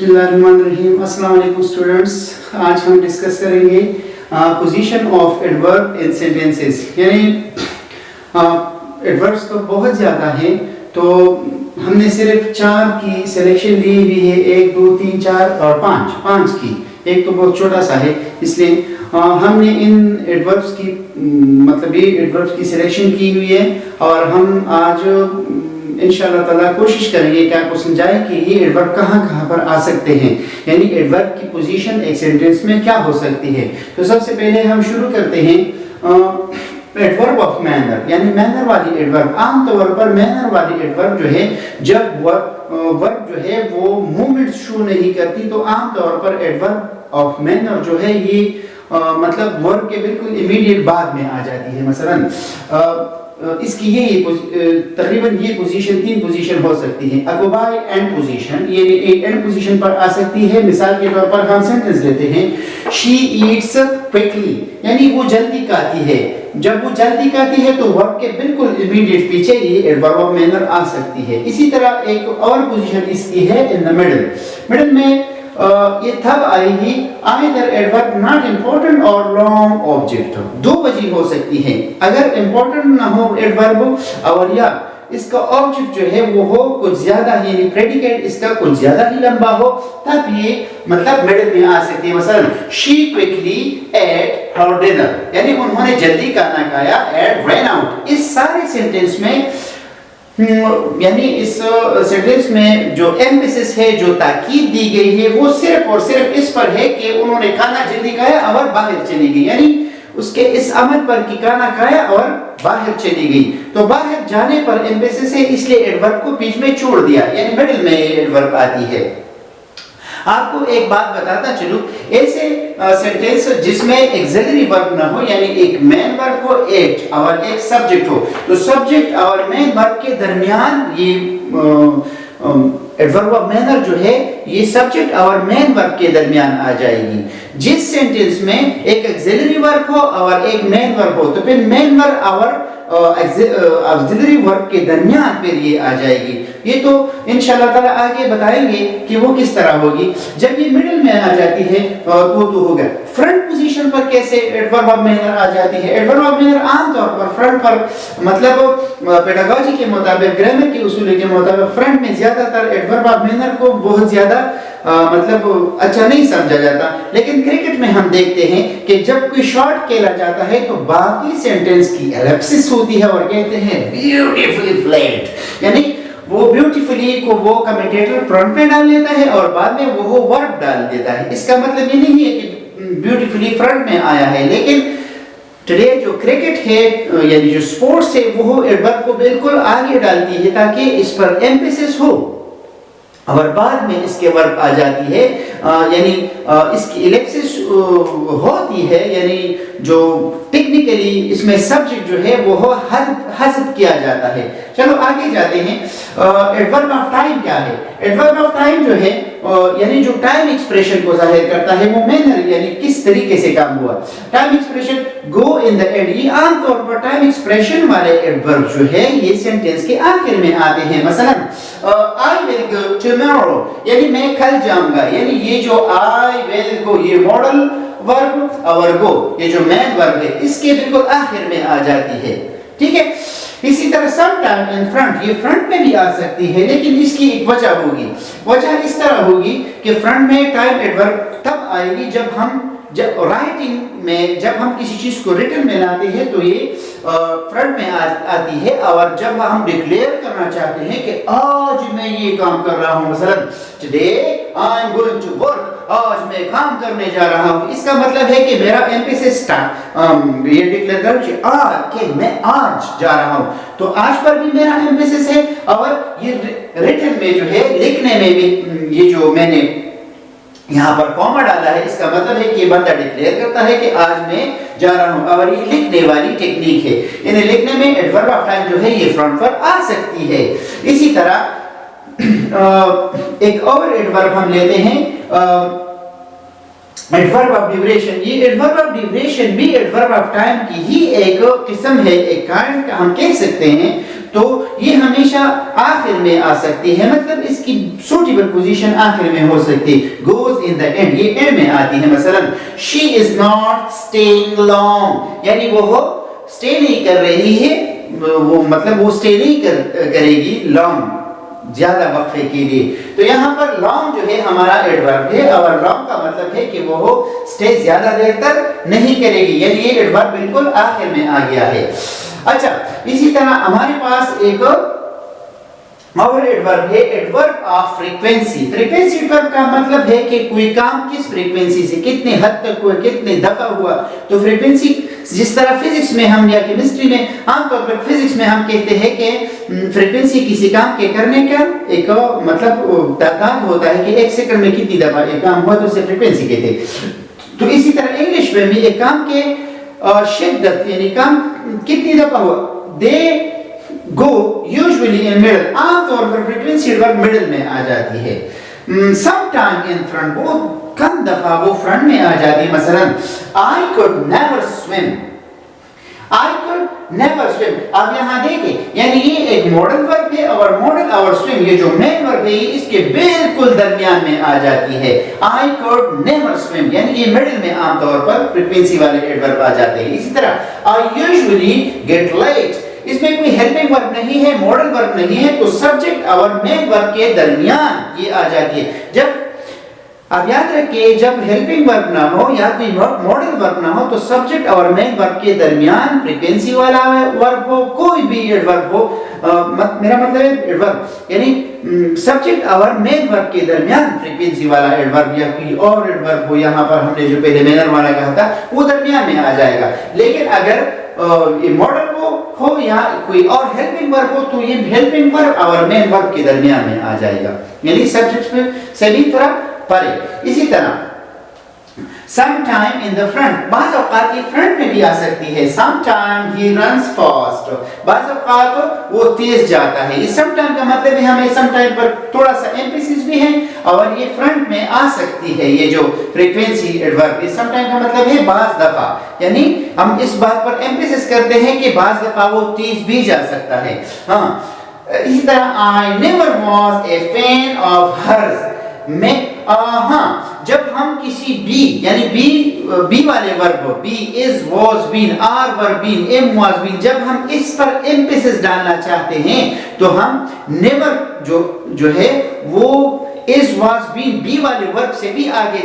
बिस्मिल्लाहिर्रहमानिर्रहीम। अस्सलाम वालेकुम स्टूडेंट्स। आज हम डिस्कस करेंगे position of adverb in sentences. यानी एडवर्ब्स तो बहुत ज़्यादा हैं, तो हमने सिर्फ 4 की सिलेक्शन ली हुई है। 1 2 3 4 और 5 की। एक तो बहुत छोटा सा है, इसलिए हमने इन एडवर्ब्स की मतलब ये एडवर्ब्स की सिलेक्शन की हुई है और हम आज इंशाअल्लाह ताला कोशिश करेंगे कि आपको समझाएं कि ये एडवर्ब कहाँ पर आ सकते हैं, यानी एडवर्ब की पोजीशन एक सेंटेंस में क्या हो सकती है। तो सबसे पहले हम शुरू करते हैं एडवर्ब ऑफ मैनर, यानी मैनर वाली एडवर्ब। आमतौर पर मैनर वाली एडवर्ब जो है, जब वर्ब जो है वो मूवमेंट शो नहीं करती, तो आमतौर पर एडवर्ब ऑफ मैनर जो है ये मतलब वर्ब के बिल्कुल इमीडिएट बाद में आ जाती है। मसलन इसकी ये तकरीबन ये पोजीशन 3 पोजीशन हो सकती है। अक्वाई एंड पोजीशन, ये एक एंड पोजीशन पर आ सकती है। मिसाल के तौर पर हम सेंटेंस लेते हैं, शी ईट्स क्विकली, यानी वो जल्दी खाती है। जब वो जल्दी खाती है तो वर्ब के बिल्कुल इमीडिएट पीछे ये एडवर्ब ऑफ मैनर आ सकती है। इसी तरह एक और पोजीशन इसकी है इन द मिडिल में ये तब आएगी आइदर एडवर्ब नॉट इंपॉर्टेंट और लॉन्ग ऑब्जेक्ट। दो वजह हो सकती है, अगर इंपॉर्टेंट ना हो एडवर्ब और या इसका ऑब्जेक्ट जो है वो हो कुछ ज्यादा, यानी प्रेडिकेट इसका कुछ ज्यादा ही लंबा हो, तब ये मतलब मिडिल में आ सकती है। मसलन she quickly at her dinner, यानी उन्होंने जल्दी खाना खाया, एट रैन आउट। इस सारे सेंटेंस में यानी इस सेंटेंस में जो एम्फेसिस है, जो ताकीद दी गई है, वो सिर्फ और सिर्फ इस पर है कि उन्होंने खाना जल्दी खाया और बाहर चली गई, यानी उसके इस अमल पर कि खाना खाया और बाहर चली गई। तो बाहर जाने पर एम्फेसिस है, इसलिए एडवर्ब को बीच में छोड़ दिया, यानी मिडिल में एडवर्ब आती है। आपको एक बात बताता चलूं, ऐसे सेंटेंस जिसमें एक्सिलरी वर्ब ना हो, यानी एक मेन वर्ब हो एट और एक सब्जेक्ट हो, तो सब्जेक्ट और मेन वर्ब के दरमियान ये एडवर्ब ऑफ मैनर जो है ये सब्जेक्ट और मेन वर्ब के दरमियान आ जाएगी। जिस सेंटेंस में एक एक्सिलरी वर्ब हो और एक मेन वर्ब हो, तो फिर मेन वर्ब और ऑक्सिलरी वर्ब के दरमियान फिर ये आ जाएगी। ये तो इंशाअल्लाह ताला आगे बताएंगे कि वो किस तरह होगी। जब ये मिडिल में आ जाती है तो होगा। फ्रंट पोजीशन पर कैसे एडवर्ब ऑफ मैनर आ जाती है? एडवर्ब ऑफ मैनर आमतौर पर फ्रंट पर, मतलब पेडागोजी के मुताबिक, ग्रामर के उसूल के मुताबिक फ्रंट में ज्यादातर एडवर्ब ऑफ मैनर को बहुत ज्यादा मतलब अच्छा नहीं समझा जाता। लेकिन क्रिकेट में हम देखते हैं कि जब कोई शॉट खेला जाता है तो बाकी सेंटेंस की एलिप्सिस होती है और कहते हैं ब्यूटीफुली प्लेड, यानी वो ब्यूटीफुली को वो कमेंटेटर फ्रंट में डाल लेता है और बाद में वो वर्ब डाल देता है। इसका मतलब ये नहीं है कि ब्यूटीफुली फ्रंट में आया है, लेकिन टुडे जो क्रिकेट है यानी जो स्पोर्ट्स है वो एडवर्ब को बिल्कुल आगे डालती है ताकि इस पर एम्फेसिस हो और बाद में इसके वर्ब आ जाती है, यानी इसकी एलिप्सिस होती है, यानी जो टेक्निकली इसमें सब्जेक्ट जो है वो हज़फ किया जाता है। चलो आगे जाते हैं। एडवर्ब ऑफ टाइम क्या है? एडवर्ब ऑफ टाइम जो है यानी जो टाइम एक्सप्रेशन को जाहिर करता है, वो मैनर यानी किस तरीके से काम हुआ। Time expression go in the end, ये आमतौर पर टाइम एक्सप्रेशन वाले एडवर्ब जो है ये सेंटेंस के आखिर में आते हैं। मसलन आई विल गो टुमारो, यानी मैं कल जाऊंगा, यानी ये जो आई विल गो ये मॉडल वर्ब और गो ये जो मेन वर्ब है इसके बिल्कुल आखिर में आ जाती है। ठीक है। इसी तरह सम टाइम इन फ्रंट, ये फ्रंट में भी आ सकती है, लेकिन इसकी एक वजह होगी। वजह इस तरह होगी कि फ्रंट में टाइम एडवर्ब तब आएगी जब राइटिंग में जब हम किसी चीज को रिटन में लाते हैं तो ये फ्रंट में आती है, और जब हम डिक्लेयर करना चाहते हैं कि आज मैं ये काम कर रहा हूं, मसलन today I am going to work, आज मैं काम करने जा रहा हूं, इसका मतलब है कि मेरा एम्फेसिस ये डिक्लेयर कर कि मैं आज जा रहा हूं, तो आज पर भी मेरा एम्फेसिस है, और ये रिटन में जो है लिखने में भी ये जो मैंने यहाँ पर कॉमा डाला है, इसका मतलब है कि ये बंदा डिक्लेयर करता है कि आज मैं जा रहा हूँ, और ये लिखने वाली टेक्निक है। इन्हें लिखने में एडवर्ब ऑफ टाइम जो है ये फ्रंट पर आ सकती है। इसी तरह एक और एडवर्ब हम लेते हैं एडवर्ब ऑफ ड्यूरेशन। ये एडवर्ब ऑफ ड्यूरेशन भी एडवर्ब ऑफ टाइम की ही एक किस्म है, एक काइंड हम कह सकते हैं। तो ये हमेशा आखिर में आ सकती है, मतलब इसकी सूटेबल पोजीशन आखिर में हो सकती है। गोज इन द एंड, ये एंड में आती है। मसलन she is not staying long, यानी वो स्टे नहीं कर रही है, वो मतलब वो स्टे नहीं करेगी लॉन्ग, ज्यादा वक्फे के लिए। तो यहाँ पर लॉन्ग जो है हमारा एडवर्ब है, और लॉन्ग का मतलब है कि वो स्टे ज्यादा देर तक नहीं करेगी, यानी ये एडवर्ब बिल्कुल आखिर में आ गया है। अच्छा, इसी तरह हमारे पास एक और एडवर्ब है, adverb of frequency. Frequency adverb का मतलब है कि कोई काम किस फ्रीक्वेंसी से कितने हद तक हुआ, कितने दफा हुआ। तो फ्रीक्वेंसी, जिस तरह फिजिक्स में हम या केमिस्ट्री में आमतौर पर फिजिक्स में हम कहते हैं कि फ्रीक्वेंसी किसी काम के करने का एक मतलब तादाद होता है कि एक सेकंड में कितनी दफा एक काम हुआ, तो उसे फ्रीक्वेंसी कहते हैं। तो इसी तरह इंग्लिश में भी एक काम के शिद्दत यानी काम कितनी दफा हुआ, दे गो यूजुअली इन मिडिल, आमतौर पर फ्रीक्वेंसी एडवर्ब मिडिल में आ जाती है। सम टाइम इन फ्रंट, बहुत कम दफा वो फ्रंट में आ जाती है। मसलन I could never swim, I could never swim. अब यहाँ देखें, यानी ये एक मॉडल वर्ब है, और मॉडल और स्विम ये जो मेन वर्ब है इसके बिल्कुल दरमियान में आ जाती है। आई कुड नेवर स्विम, यानी ये मिडिल में आमतौर पर फ्रीक्वेंसी वाले एडवर्ब आ जाते हैं। इसी तरह आई यूजुअली गेट लेट, इसमें कोई हेल्पिंग वर्ब नहीं है, मॉडल वर्ब नहीं है, तो सब्जेक्ट और मेन वर्ब के दरमियान ये आ जाती है। जब आप याद रखिए, जब हेल्पिंग वर्ब ना हो या कोई मॉडल वर्ब ना हो, तो सब्जेक्ट और मेन वर्ब के दरमियान फ्रीक्वेंसी वाला वर्ब हो, कोई भी एडवर्ब हो, मेरा मतलब है एडवर्ब यानी सब्जेक्ट और मेन वर्ब के दरमियान फ्रीक्वेंसी वाला एडवर्ब या कोई और एडवर्ब हो, यहाँ पर हमने जो पहले मैनर वाला कहा था वो दरमियान में आ जाएगा। लेकिन अगर ये मॉडल हो या कोई और हेल्पिंग वर्ब हो, तो ये हेल्पिंग वर्ब और मेन वर्ब के दरमियान में आ जाएगा, यानी सब्जेक्ट में सभी तरह परे। इसी तरह sometime in the front, बाज़ औक़ात ये फ्रंट में भी आ सकती है। sometime he runs fast, बाज़ औक़ात वो तेज जाता है। इस sometime का मतलब है हमें sometime पर थोड़ा सा एम्फेसिस भी है, और ये फ्रंट में आ सकती है। ये जो फ्रीक्वेंसी एडवर्ब, इस sometime का मतलब है बाज़ दफा, यानी हम इस बात पर एम्फेसिस करते हैं कि बाज़ दफा वो तेज भी जा सकता है। हाँ, इसी तरह I never was a fan of hers, मैं हाँ, जब हम किसी बी यानी बी वाले verb, be is was been, are were been, am was been, जब हम इस पर एम्फेसिस डालना चाहते हैं तो हम नेवर जो है वो इज वॉज बीन बी वाले वर्ब से भी आगे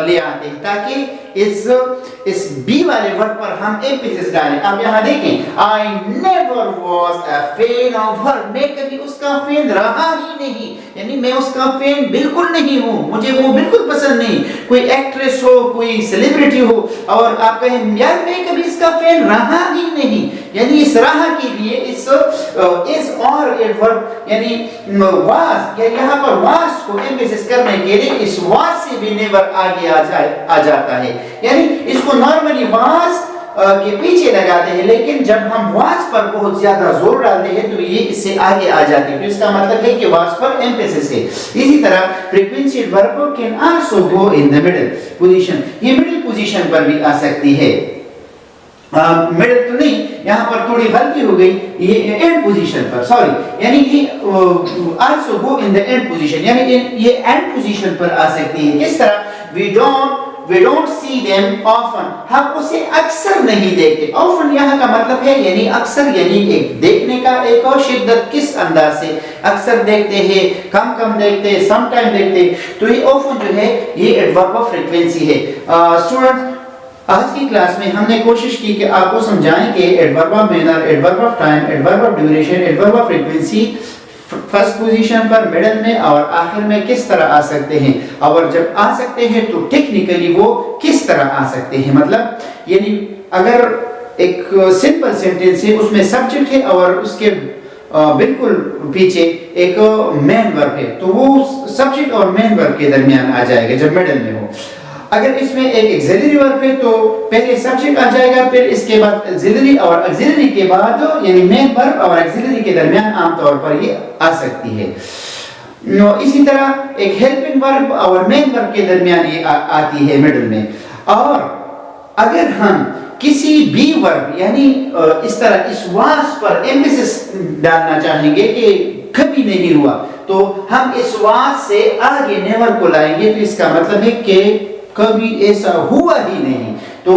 ले आते हैं, ताकि इस बी वाले वर्ब पर हम एम्फेसिस डालें। अब यहाँ देखें, I never was a fan of her, मैं कभी उसका फैन रहा ही नहीं, यानी मैं उसका फैन बिल्कुल नहीं हूँ, मुझे वो बिल्कुल पसंद नहीं। कोई एक्ट्रेस हो, कोई सेलिब्रिटी हो, और आप कहें यार मैं कभी इसका फैन रहा ही नहीं, यानी इस रहा के लिए इस और एडवर्ब यानी वाज, या यहाँ पर वाज को एम्फेसिस करने के लिए इस वाज से भी नेवर आगे आ जाता है, यानी इसको नॉर्मली वाज के पीछे लगाते हैं, लेकिन जब हम वाज पर बहुत ज्यादा जोर डालते हैं तो ये इससे आगे आ जाती है, तो इसका मतलब है कि वाज पर एम्फेसिस है। इसी तरह frequency adverb can also go in the middle position, ये मिडिल पोजीशन पर भी आ सकती है। मिडिल तो नहीं, यहाँ पर थोड़ी गलती हो गई, ये एंड पोजीशन पर, सॉरी, यानी ये also go in the end position, यानी ये एंड पोजीशन पर आ सकती है। किस तरह, we don't see them often, हम उसे अक्सर नहीं देखते। often यहाँ का मतलब है यानी अक्सर, यानी एक देखने का एक और शिद्दत, किस अंदाज से, अक्सर देखते हैं, कम देखते हैं, sometime देखते हैं, तो ये often जो है ये एडवर्ब ऑफ फ्रीक्वेंसी है। स्टूडेंट्स, आज की क्लास में हमने कोशिश की कि आपको समझाएं कि adverb of manner, adverb of time, adverb of duration, adverb of frequency first position पर, मिडिल में और आखिर में किस तरह आ सकते हैं, और जब आ सकते हैं तो टेक्निकली वो किस तरह आ सकते हैं। मतलब यानी अगर एक सिंपल सेंटेंस है, उसमें सब्जेक्ट है और उसके बिल्कुल पीछे एक मेन वर्ब है, तो वो सब्जेक्ट और मेन वर्ब के दरमियान आ जाएगा जब मिडिल में हो। अगर इसमें एक एक्सिलरी वर्ब है तो पहले सब्जेक्ट आ जाएगा, फिर इसके बाद एक्सिलरी, और एक्सिलरी के बाद यानी मेन वर्ब और एक्सिलरी के दरमियान आमतौर पर ये आ सकती है। इसी तरह एक हेल्पिंग वर्ब और मेन वर्ब के दरमियान ये आती है मिडिल में। और अगर हम किसी भी वर्ब यानी इस तरह इस वास पर एम्फेसिस डालना चाहेंगे कि कभी नहीं हुआ, तो हम इस वास से आगे नेवर को लाएंगे, तो इसका मतलब है कि कभी ऐसा हुआ ही नहीं। तो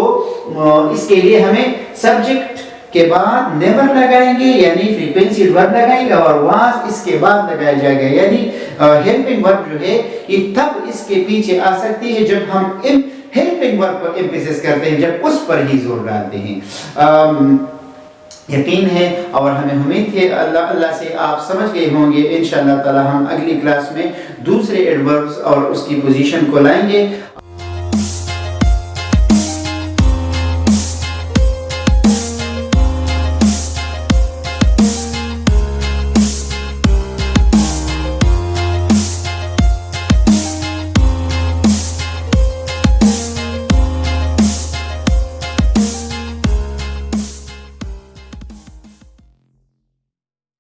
इसके लिए हमें सब्जेक्ट के बाद नेवर लगाएंगे यानी फ्रीक्वेंसी वर्ब लगाएंगे और वास इसके बाद लगाया जाएगा, यानी हेल्पिंग वर्ब जो है ये तब इसके पीछे आ सकती है जब हम हेल्पिंग वर्ब पर एम्फेसिस करते हैं, जब उस पर ही जोर डालते हैं। यकीन है और हमें उम्मीद है अल्लाह से आप समझ गए होंगे। इंशाअल्लाह ताला हम अगली क्लास में दूसरे एडवर्ब्स और उसकी पोजीशन को लाएंगे।